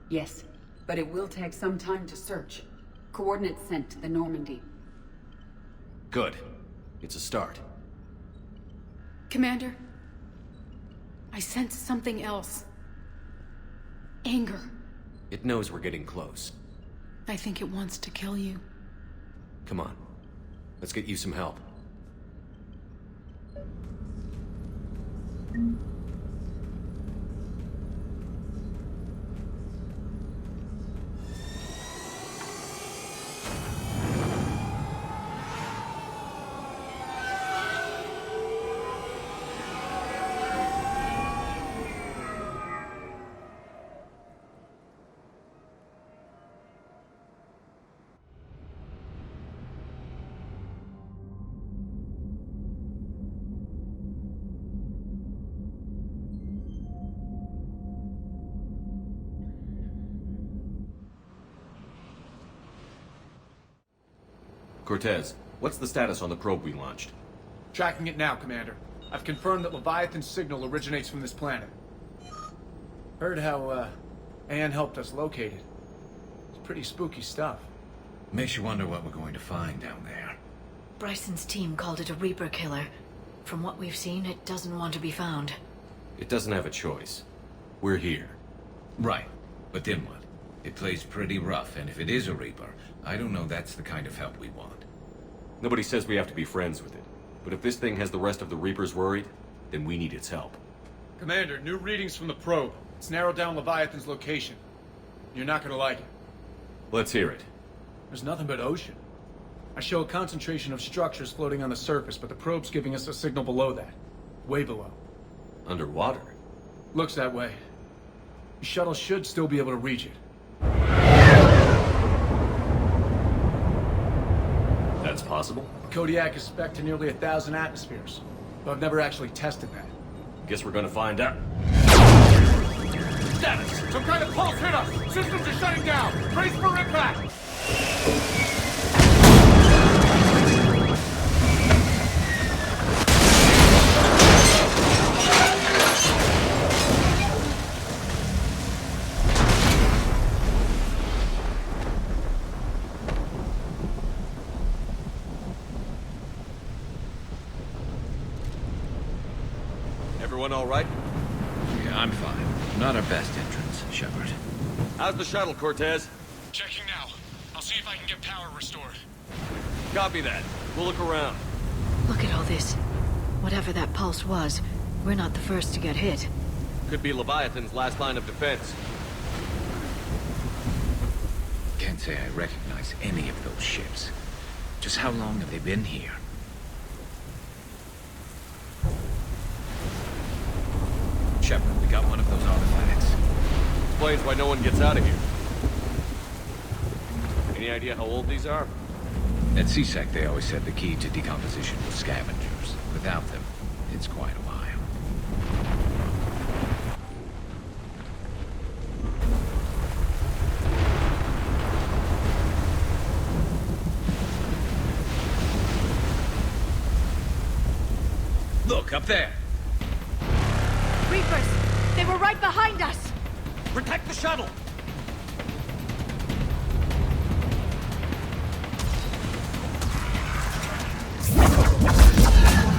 Yes, but it will take some time to search. Coordinates sent to the Normandy. Good. It's a start. Commander, I sense something else. Anger. It knows we're getting close. I think it wants to kill you. Come on. Let's get you some help. Cortez, what's the status on the probe we launched? Tracking it now, Commander. I've confirmed that Leviathan's signal originates from this planet. Heard how, Anne helped us locate it. It's pretty spooky stuff. Makes you wonder what we're going to find down there. Bryson's team called it a Reaper killer. From what we've seen, it doesn't want to be found. It doesn't have a choice. We're here. Right. But then what? It plays pretty rough, and if it is a Reaper, I don't know that's the kind of help we want. Nobody says we have to be friends with it. But if this thing has the rest of the Reapers worried, then we need its help. Commander, new readings from the probe. It's narrowed down Leviathan's location. You're not gonna like it. Let's hear it. There's nothing but ocean. I show a concentration of structures floating on the surface, but the probe's giving us a signal below that. Way below. Underwater? Looks that way. The shuttle should still be able to reach it. That's possible? Kodiak is spec'd to nearly 1,000 atmospheres, but I've never actually tested that. Guess we're gonna find out. Status! Some kind of pulse hit us! Systems are shutting down! Brace for impact! Everyone all right? Yeah, I'm fine. Not our best entrance, Shepard. How's the shuttle, Cortez? Checking now. I'll see if I can get power restored. Copy that. We'll look around. Look at all this. Whatever that pulse was, we're not the first to get hit. Could be Leviathan's last line of defense. Can't say I recognize any of those ships. Just how long have they been here? Shepard, we got one of those artifacts. Explains why no one gets out of here. Any idea how old these are? At CSEC, they always said the key to decomposition was scavengers. Without them, it's quite a while. Look, up there! Reapers! They were right behind us! Protect the shuttle!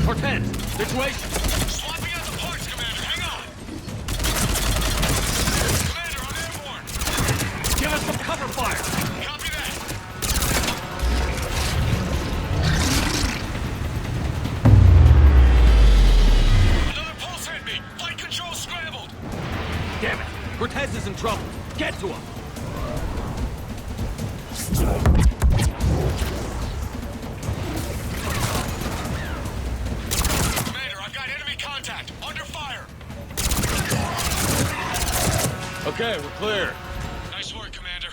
Cortez, situation! Swapping out the parts, Commander. Hang on! Commander, I'm airborne! Give us some cover fire! Copy that! Another pulse hit me! Flight control scrambled! Damn it! Cortez is in trouble! Get to him! Commander, I've got enemy contact! Under fire! Okay, we're clear. Nice work, Commander.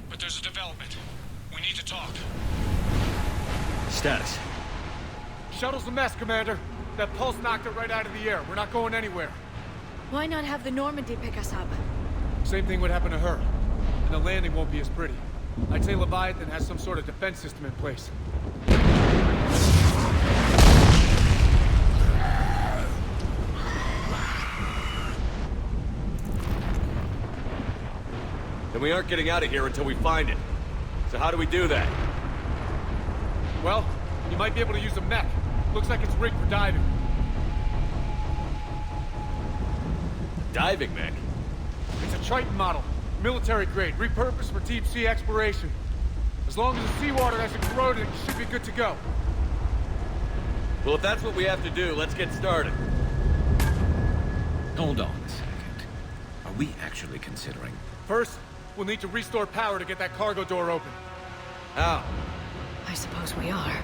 But there's a development. We need to talk. Status. Shuttle's a mess, Commander. That pulse knocked it right out of the air. We're not going anywhere. Why not have the Normandy pick us up? Same thing would happen to her. And the landing won't be as pretty. I'd say Leviathan has some sort of defense system in place. Then we aren't getting out of here until we find it. So how do we do that? Well, you might be able to use a mech. Looks like it's rigged for diving. Diving mech? It's a Triton model. Military grade, repurposed for deep sea exploration. As long as the seawater hasn't corroded, it should be good to go. Well, if that's what we have to do, let's get started. Hold on a second. Are we actually considering... First, we'll need to restore power to get that cargo door open. How? I suppose we are.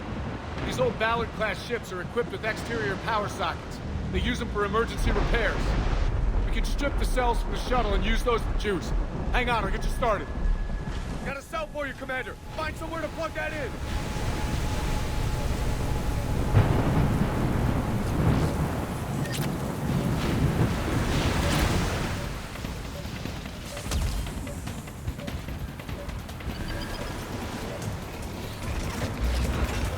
These old Ballard-class ships are equipped with exterior power sockets. They use them for emergency repairs. We can strip the cells from the shuttle and use those for juice. Hang on, I'll get you started. Got a cell for you, Commander. Find somewhere to plug that in.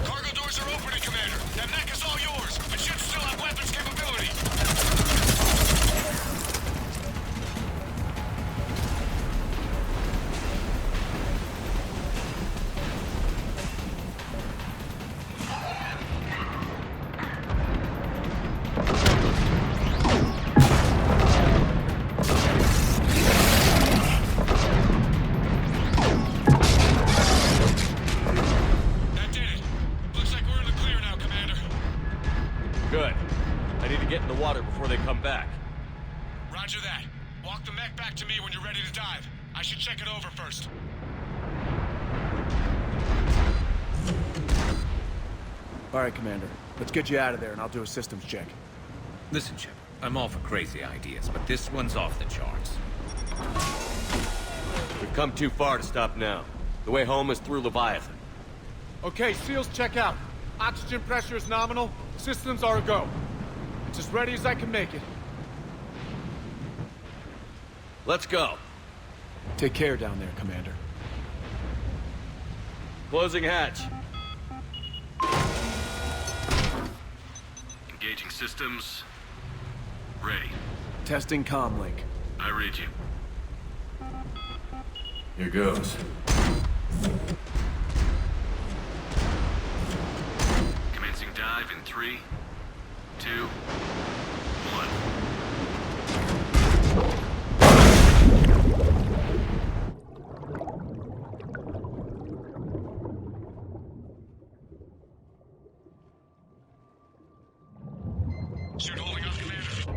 Cargo doors are opening, Commander. That mech is all yours, but should still have weapons capability. That did it. Looks like we're in the clear now, Commander. Good. I need to get in the water before they come back. Roger that. Walk the mech back to me when you're ready to dive. I should check it over first. All right, Commander. Let's get you out of there, and I'll do a systems check. Listen, Shepard, I'm all for crazy ideas, but this one's off the charts. We've come too far to stop now. The way home is through Leviathan. Okay, seals check out. Oxygen pressure is nominal. Systems are a go. It's as ready as I can make it. Let's go. Take care down there, Commander. Closing hatch. Engaging systems. Ready. Testing comm link. I read you. Here goes. Commencing dive in 3, 2, 1.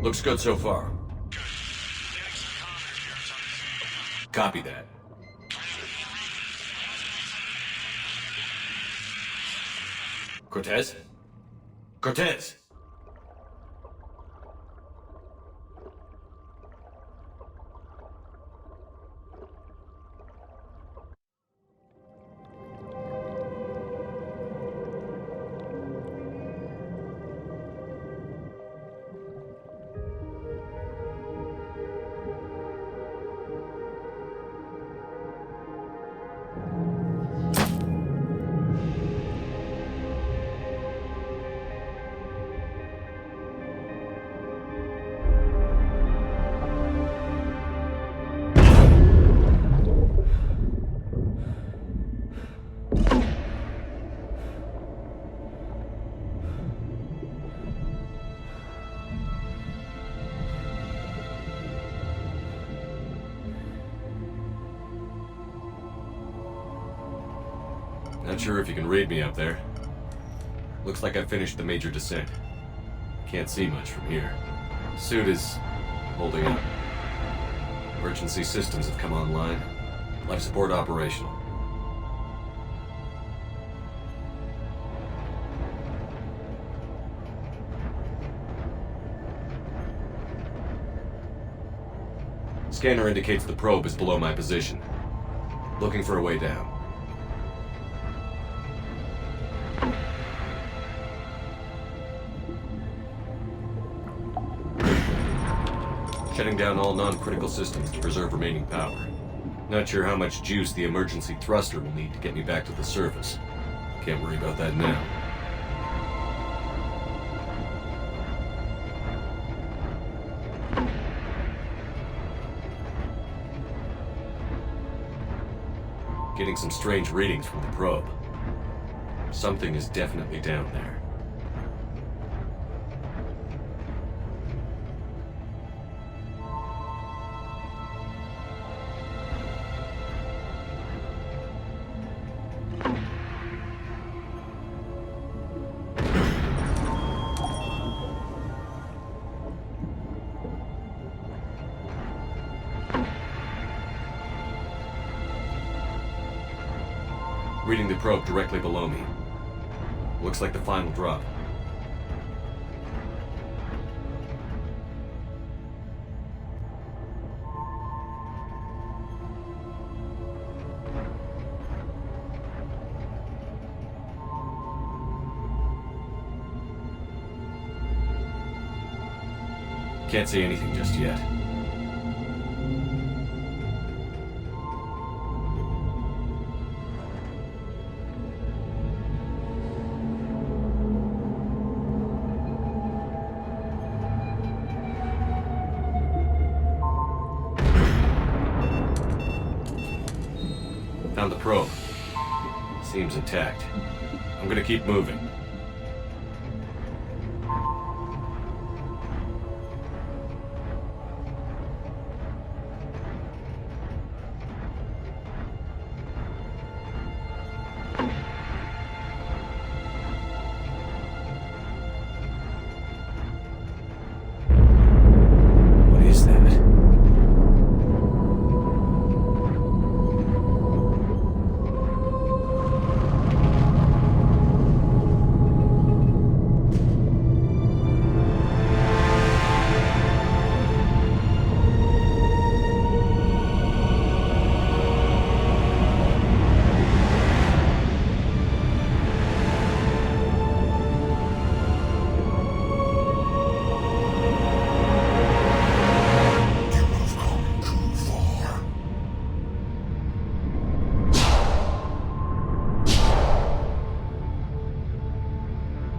Looks good so far. Copy that. Cortez? Cortez! Not sure if you can read me up there. Looks like I finished the major descent. Can't see much from here. Suit is holding up. Emergency systems have come online. Life support operational. Scanner indicates the probe is below my position. Looking for a way down. Shutting down all non-critical systems to preserve remaining power. Not sure how much juice the emergency thruster will need to get me back to the surface. Can't worry about that now. Getting some strange readings from the probe. Something is definitely down there. Reading the probe directly below me. Looks like the final drop. Can't see anything just yet. Found the probe. Seems intact. I'm gonna keep moving. What is that?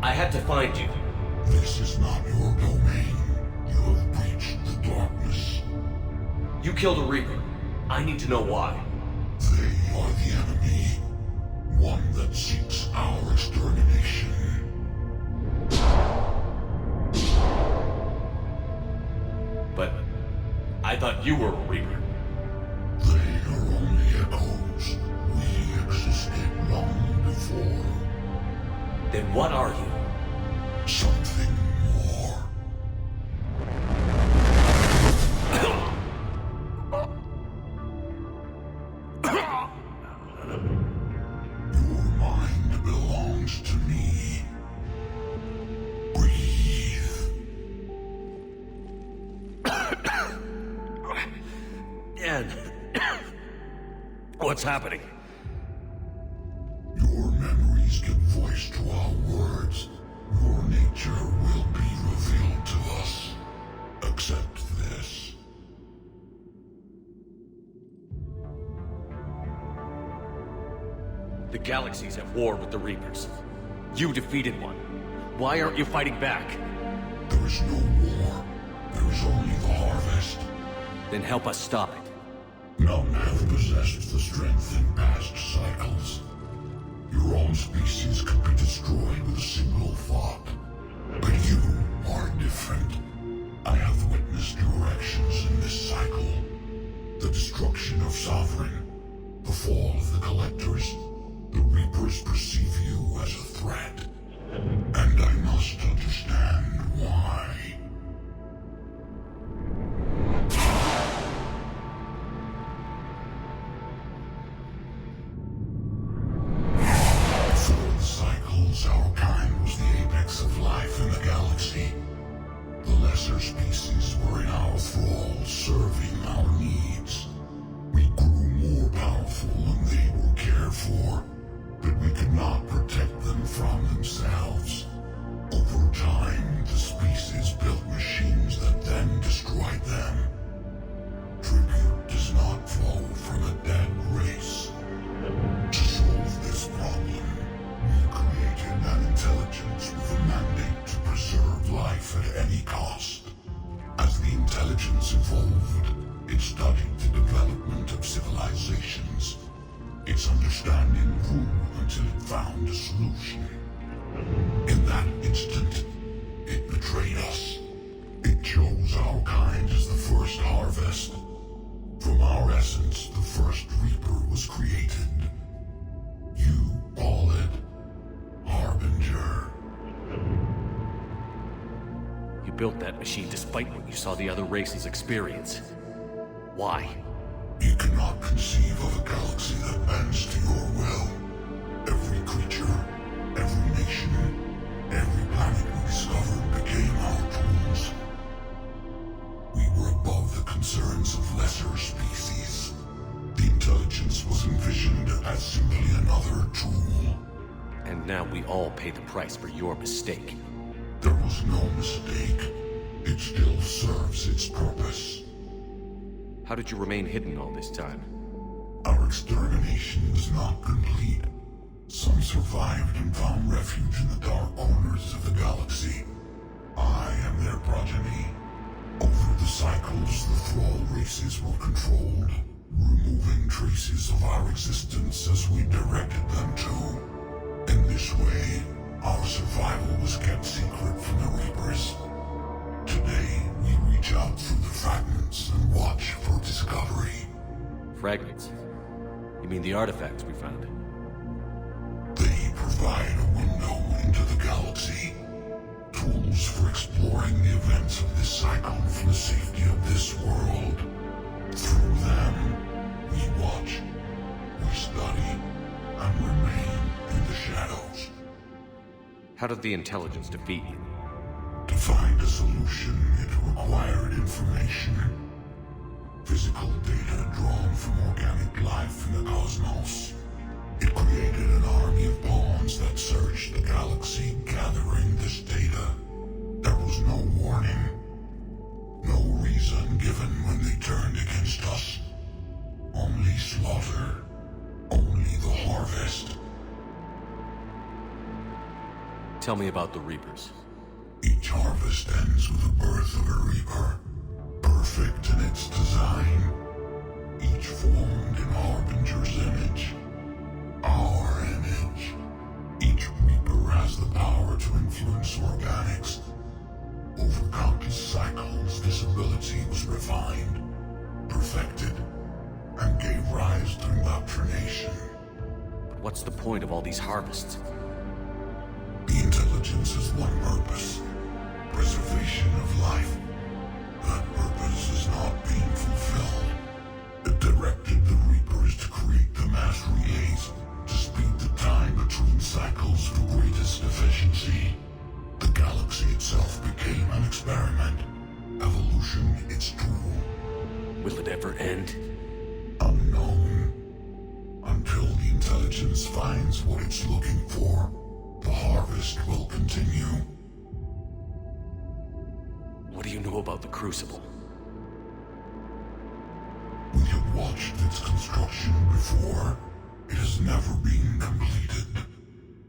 I had to find you. This is not your domain. You have breached the darkness. You killed a Reaper. I need to know why. They are the enemy. One that seeks our extermination. But I thought you were a Reaper. They are only echoes. We existed long before. Then what are you? Something more. what's happening. Your memories give voice to our words. Your nature will be revealed to us. Accept this. The galaxy's at war with the Reapers. You defeated one. Why aren't you fighting back? There is no war. There is only the harvest. Then help us stop it. None have possessed the strength in past cycles. Your own species could be destroyed with a single thought. But you are different. I have witnessed your actions in this cycle. The destruction of Sovereign, the fall of the Collectors. The Reapers perceive you as a threat. And I must understand why. Before the cycles, our kind was the apex of life in the galaxy. The lesser species were in our thrall, serving our needs. We grew more powerful and they were cared for, but we could not protect them from themselves. Over time, the species built machines that then destroyed them. Tribute does not flow from a dead race. To solve this problem, we created an intelligence with a mandate to preserve life at any cost. As the intelligence evolved, it studied the development of civilizations. Its understanding grew until it found a solution. In that instant, it betrayed us. It chose our kind as the first harvest. From our essence, the first Reaper was created. You call it Harbinger. You built that machine despite what you saw the other races experience. Why? You cannot conceive of a galaxy that bends to your will. Every creature, every nation, every planet we discovered became our tools. We were above the concerns of lesser species. The intelligence was envisioned as simply another tool. And now we all pay the price for your mistake. There was no mistake. It still serves its purpose. How did you remain hidden all this time? Our extermination was not complete. Some survived and found refuge in the dark corners of the galaxy. I am their progeny. Over the cycles, the thrall races were controlled, removing traces of our existence as we directed them to. In this way, our survival was kept secret from the Reapers. Today, we reach out through the fragments and watch for discovery. Fragments? You mean the artifacts we found? They provide a window into the galaxy. Tools for exploring the events of this cycle from the safety of this world. Through them, we watch, we study, and remain in the shadows. How did the intelligence defeat you? To find a solution, it required information. Physical data drawn from organic life in the cosmos. It created an army of pawns that searched the galaxy, gathering this data. There was no warning. No reason given when they turned against us. Only slaughter. Only the harvest. Tell me about the Reapers. Each harvest ends with the birth of a Reaper. Perfect in its design. Each formed in Harbinger's image. Our image. Each Reaper has the power to influence organics. Over countless cycles, this ability was refined, perfected, and gave rise to indoctrination. But what's the point of all these harvests? The intelligence has one purpose. Preservation of life. That purpose is not being fulfilled. It directed the Reapers to create the mass relays to speed the time between cycles to greatest efficiency. The galaxy itself became an experiment. Evolution its tool. Will it ever end? Unknown. intelligence finds what it's looking for, the harvest will continue. What do you know about the Crucible? We have watched its construction before. It has never been completed.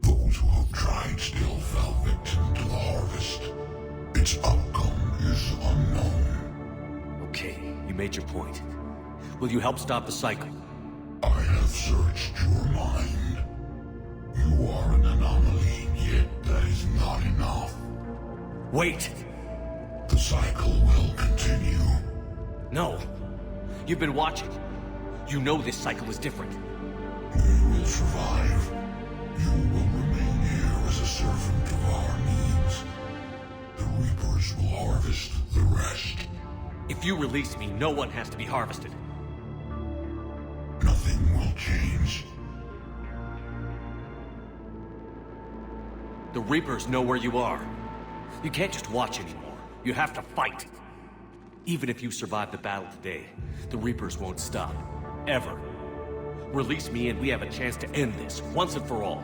Those who have tried still fell victim to the harvest. Its outcome is unknown. Okay, you made your point. Will you help stop the cycle? I have searched your mind. You are an anomaly, yet that is not enough. Wait! The cycle will continue. No. You've been watching. You know this cycle is different. We will survive. You will remain here as a servant of our needs. The Reapers will harvest the rest. If you release me, no one has to be harvested. Nothing will change. The Reapers know where you are. You can't just watch anymore. You have to fight. Even if you survive the battle today, the Reapers won't stop. Ever. Release me and we have a chance to end this, once and for all.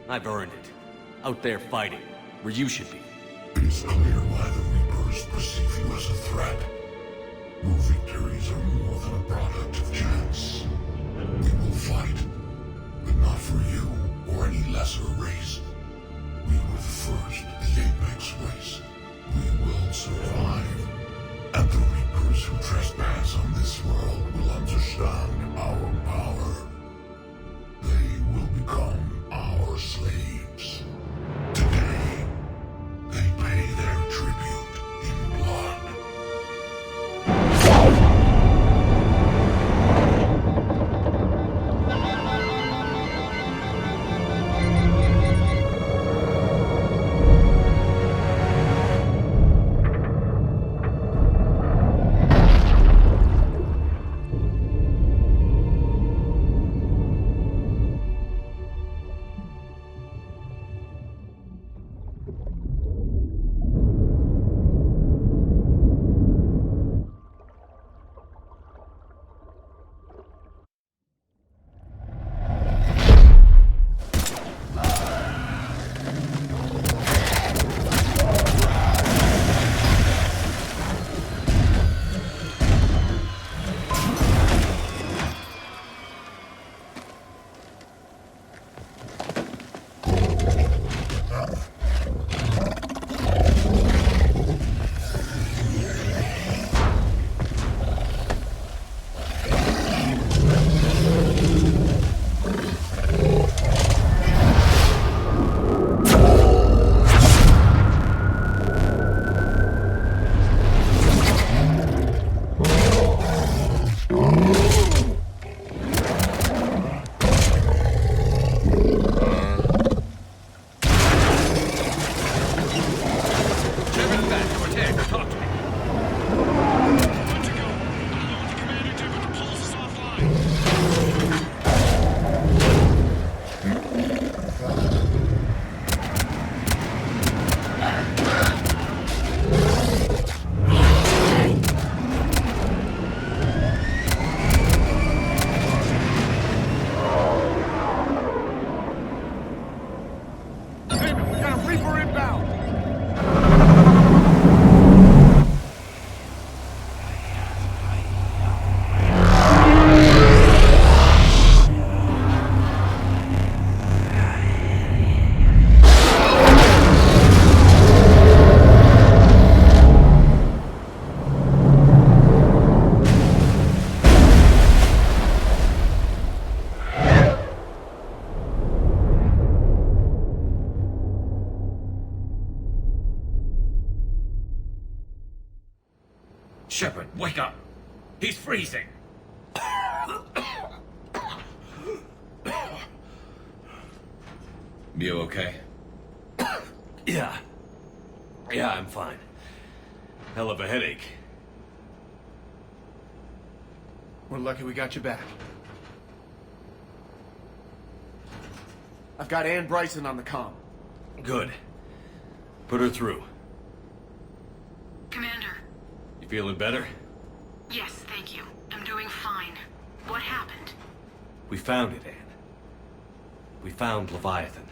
I've earned it. Out there fighting, where you should be. It is clear why the Reapers perceive you as a threat. Your victories are more than a product of chance. We will fight, but not for you or any lesser race. We were the first, the Apex race. We will survive. And the Reapers who trespass on this world will understand our power. They will become our slaves. Today, they pay their tribute in blood. Shepard, wake up! He's freezing! You okay? Yeah. Yeah, I'm fine. Hell of a headache. We're lucky we got you back. I've got Ann Bryson on the comm. Good. Put her through. Commander. You feeling better? Yes, thank you. I'm doing fine. What happened? We found it, Anne. We found Leviathan.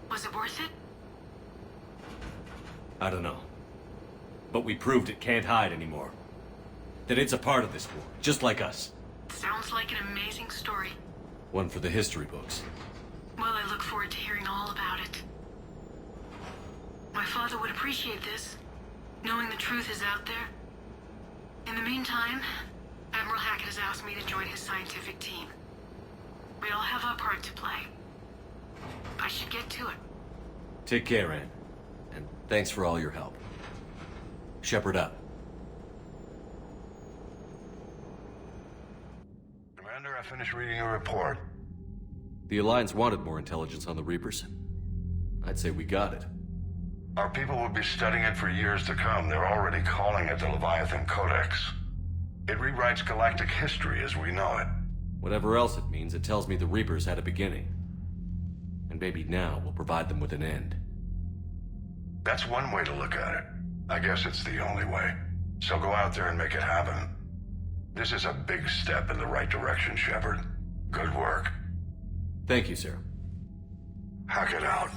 Was it worth it? I don't know. But we proved it can't hide anymore. That it's a part of this war, just like us. Sounds like an amazing story. One for the history books. Well, I look forward to hearing all about it. My father would appreciate this, knowing the truth is out there. In the meantime, Admiral Hackett has asked me to join his scientific team. We all have our part to play. I should get to it. Take care, Anne. And thanks for all your help. Shepherd up. Commander, I finished reading your report. The Alliance wanted more intelligence on the Reapers. I'd say we got it. Our people will be studying it for years to come. They're already calling it the Leviathan Codex. It rewrites galactic history as we know it. Whatever else it means, it tells me the Reapers had a beginning. And maybe now we'll provide them with an end. That's one way to look at it. I guess it's the only way. So go out there and make it happen. This is a big step in the right direction, Shepard. Good work. Thank you, sir. Hackett out.